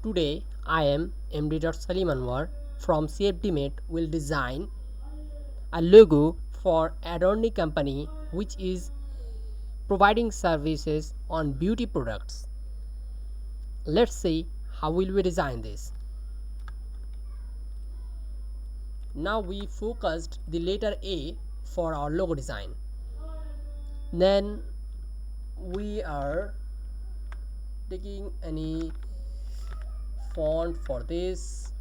Today I am MD. Salim Anwar from cfdmate will design a logo for Adorne company which is providing services on beauty products. Let's see how will we design this. Now we focused the letter A for our logo design. Then we are taking any font for this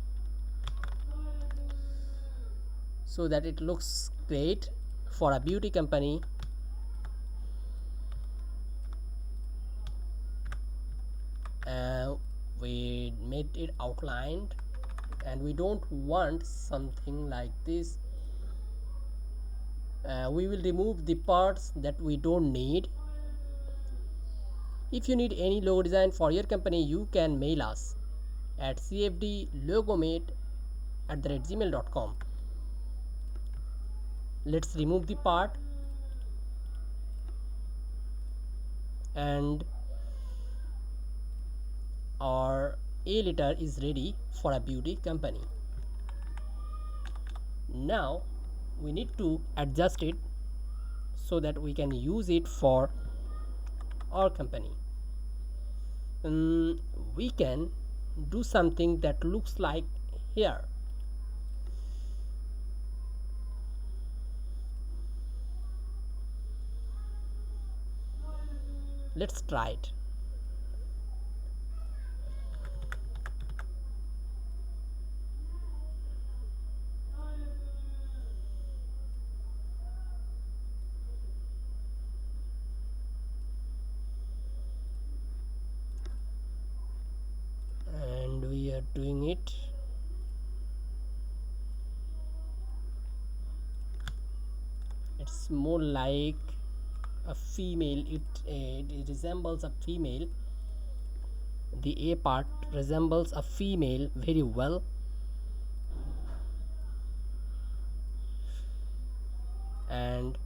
so that it looks great for a beauty company. We made it outlined, and we don't want something like this. We will remove the parts that we don't need. If you need any logo design for your company, you can mail us at cfdlogomate@gmail.com. Let's remove the part, and our A letter is ready for a beauty company. Now we need to adjust it so that we can use it for our company. We can do something that looks like here. Let's try it. And we are doing it. It's more like a female. It resembles a female. The A part resembles a female very well. And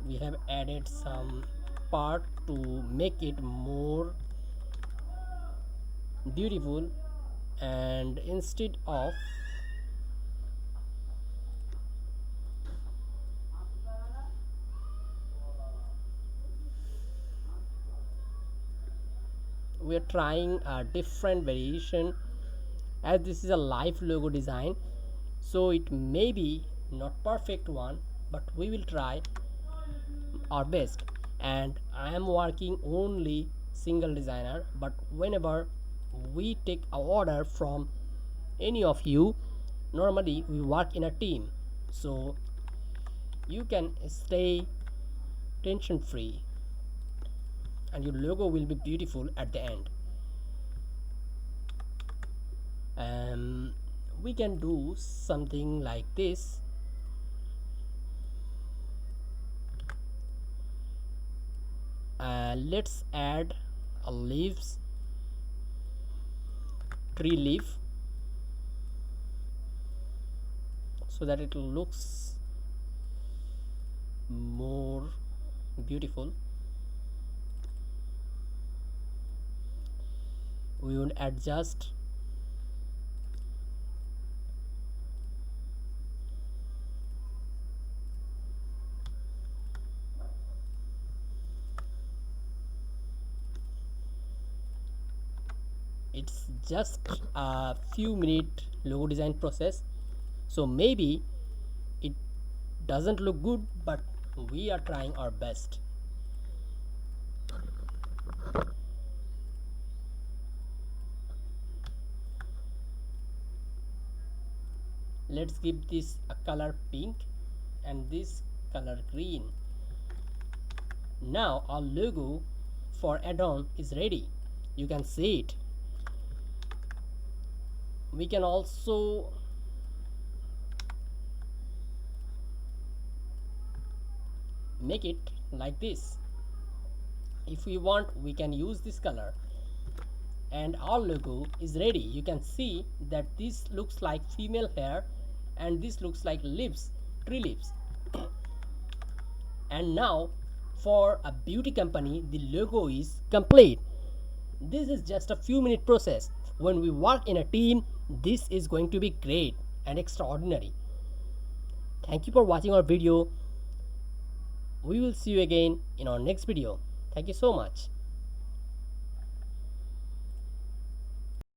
we have added some part to make it more beautiful, and instead of we are trying a different variation, as this is a live logo design, so it may be not perfect one, but we will try our best. And I am working only single designer, but whenever we take a order from any of you, normally we work in a team, so you can stay tension free and your logo will be beautiful at the end. We can do something like this. Let's add a leaves, tree leaf, so that it looks more beautiful. We will adjust it's just a few minute logo design process, so maybe it doesn't look good, but we are trying our best. Let's give this a color pink and this color green. Now our logo for Adorne is ready. You can see it. We can also make it like this. If we want, we can use this color, and our logo is ready. You can see that this looks like female hair and this looks like leaves, tree leaves. And now for a beauty company, the logo is complete. This is just a few minute process. when we work in a team, this is going to be great and extraordinary. Thank you for watching our video. We will see you again in our next video. Thank you so much.